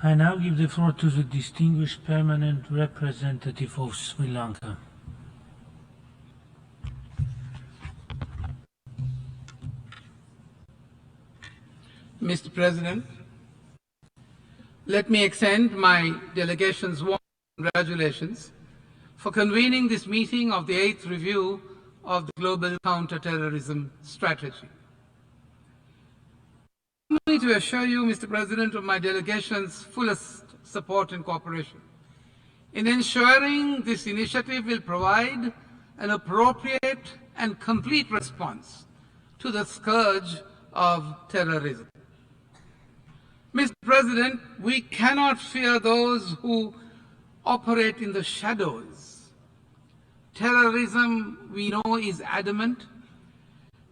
I now give the floor to the distinguished permanent representative of Sri Lanka. Mr. President, let me extend my delegation's warm congratulations for convening this meeting of the 8th review of the Global Counter-Terrorism Strategy. I'm going to assure you, Mr. President, of my delegation's fullest support and cooperation in ensuring this initiative will provide an appropriate and complete response to the scourge of terrorism. Mr. President, we cannot fear those who operate in the shadows. Terrorism, we know, is adamant.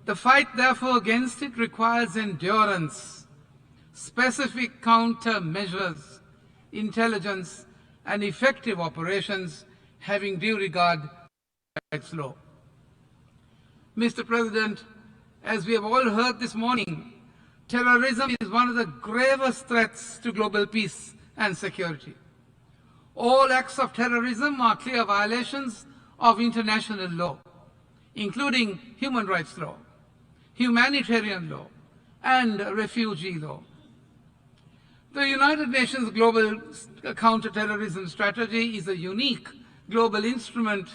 The fight, therefore, against it requires endurance, specific countermeasures, intelligence, and effective operations having due regard to its law. Mr. President, as we have all heard this morning, terrorism is one of the gravest threats to global peace and security. All acts of terrorism are clear violations of international law, including human rights law, humanitarian law, and refugee law. The United Nations Global Counter-Terrorism Strategy is a unique global instrument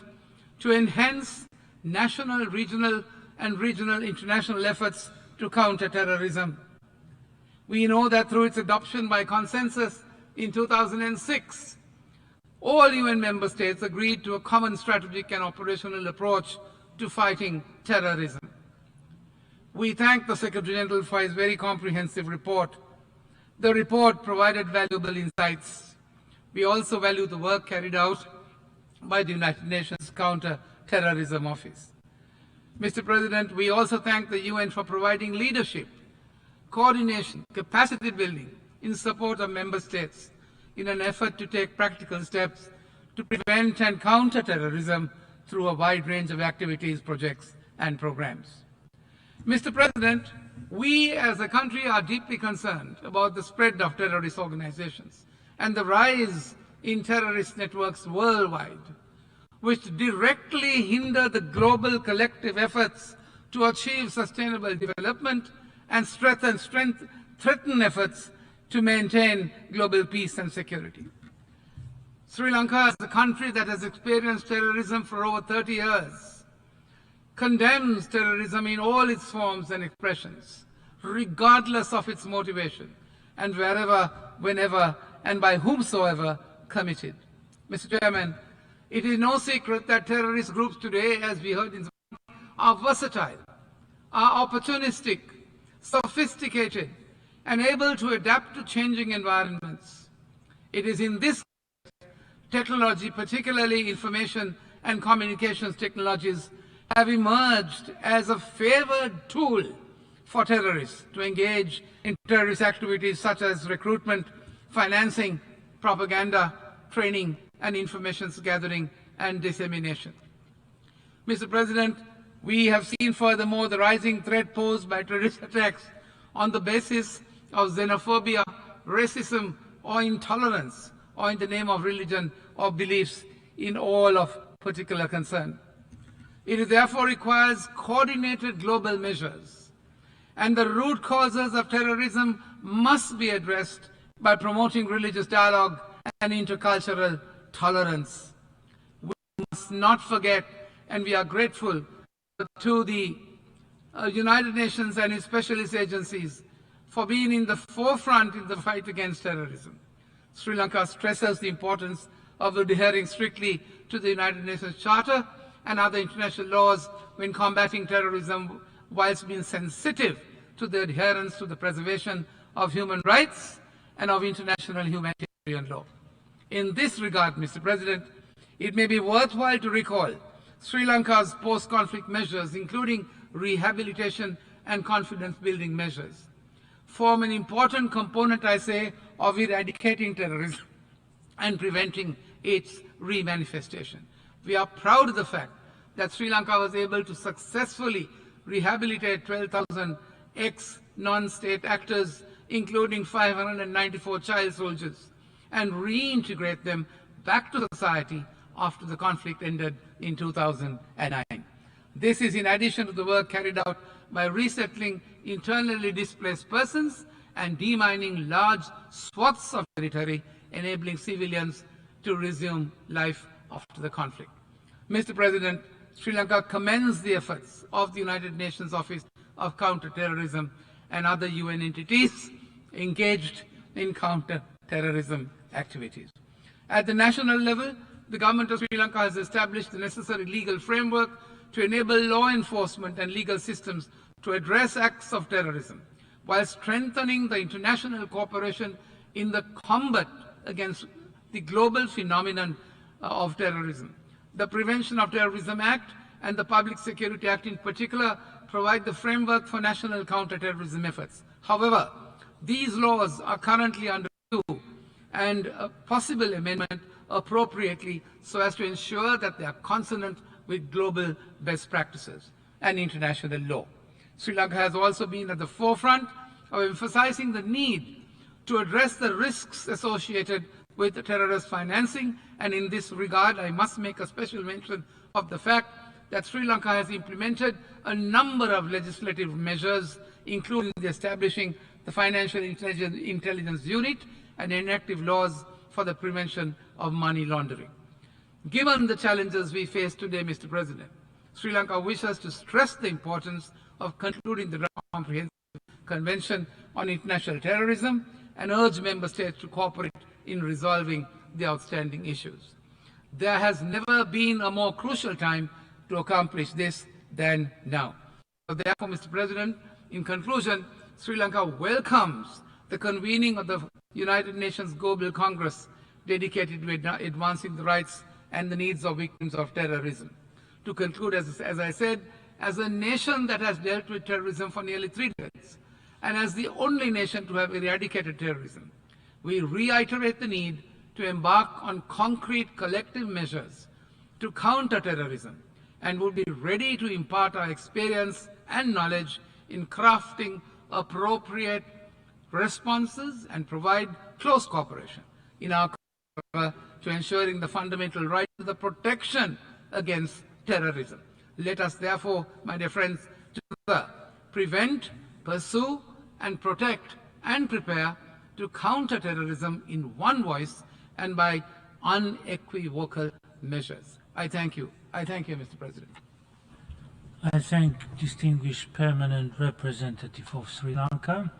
to enhance national, regional, and international efforts to counter terrorism. We know that through its adoption by consensus in 2006, all UN member states agreed to a common strategic and operational approach to fighting terrorism. We thank the Secretary General for his very comprehensive report. The report provided valuable insights. We also value the work carried out by the United Nations Counter-Terrorism Office. Mr. President, we also thank the UN for providing leadership, coordination, capacity building in support of member states in an effort to take practical steps to prevent and counter terrorism through a wide range of activities, projects, and programs. Mr. President, we as a country are deeply concerned about the spread of terrorist organizations and the rise in terrorist networks worldwide, which directly hinder the global collective efforts to achieve sustainable development and threaten efforts to maintain global peace and security. Sri Lanka, as a country that has experienced terrorism for over 30 years, condemns terrorism in all its forms and expressions, regardless of its motivation, and wherever, whenever, and by whomsoever committed. Mr. Chairman, it is no secret that terrorist groups today, as we heard in are versatile, are opportunistic, sophisticated, and able to adapt to changing environments. It is in this technology, particularly information and communications technologies, have emerged as a favored tool for terrorists to engage in terrorist activities such as recruitment, financing, propaganda, training, and information gathering and dissemination. Mr. President, we have seen furthermore the rising threat posed by terrorist attacks on the basis of xenophobia, racism, or intolerance, or in the name of religion or beliefs in all of particular concern. It therefore requires coordinated global measures, and the root causes of terrorism must be addressed by promoting religious dialogue and intercultural tolerance. We must not forget, and we are grateful to the United Nations and its specialist agencies for being in the forefront in the fight against terrorism. Sri Lanka stresses the importance of adhering strictly to the United Nations Charter and other international laws when combating terrorism, whilst being sensitive to the adherence to the preservation of human rights and of international humanitarian law. In this regard, Mr. President, it may be worthwhile to recall Sri Lanka's post-conflict measures, including rehabilitation and confidence-building measures, form an important component, I say, of eradicating terrorism and preventing its re-manifestation. We are proud of the fact that Sri Lanka was able to successfully rehabilitate 12,000 ex-non-state actors including 594 child soldiers, and reintegrate them back to society after the conflict ended in 2009. This is in addition to the work carried out by resettling internally displaced persons and demining large swaths of territory, enabling civilians to resume life after the conflict. Mr. President, Sri Lanka commends the efforts of the United Nations Office of Counter-Terrorism and other UN entities engaged in counter-terrorism activities. At the national level, the government of Sri Lanka has established the necessary legal framework to enable law enforcement and legal systems to address acts of terrorism, while strengthening the international cooperation in the combat against the global phenomenon of terrorism. The Prevention of Terrorism Act and the Public Security Act in particular provide the framework for national counter-terrorism efforts. However, these laws are currently under review and a possible amendment appropriately so as to ensure that they are consonant with global best practices and international law. Sri Lanka has also been at the forefront of emphasizing the need to address the risks associated with terrorist financing, and in this regard I must make a special mention of the fact that Sri Lanka has implemented a number of legislative measures, including the establishing the Financial Intelligence Unit and enacting laws for the prevention of money laundering. Given the challenges we face today, Mr. President, Sri Lanka wishes to stress the importance of concluding the Comprehensive Convention on International Terrorism and urge member states to cooperate in resolving the outstanding issues. There has never been a more crucial time to accomplish this than now. So therefore, Mr. President, in conclusion, Sri Lanka welcomes the convening of the United Nations Global Congress dedicated to advancing the rights and the needs of victims of terrorism. To conclude, as I said, as a nation that has dealt with terrorism for nearly 3 decades, and as the only nation to have eradicated terrorism, we reiterate the need to embark on concrete collective measures to counter terrorism and will be ready to impart our experience and knowledge in crafting appropriate responses and provide close cooperation in our to ensuring the fundamental right to the protection against terrorism. Let us therefore, my dear friends, together prevent, pursue, and protect and prepare to counter terrorism in one voice and by unequivocal measures. I thank you. I thank you, Mr. President. I thank distinguished permanent representative of Sri Lanka.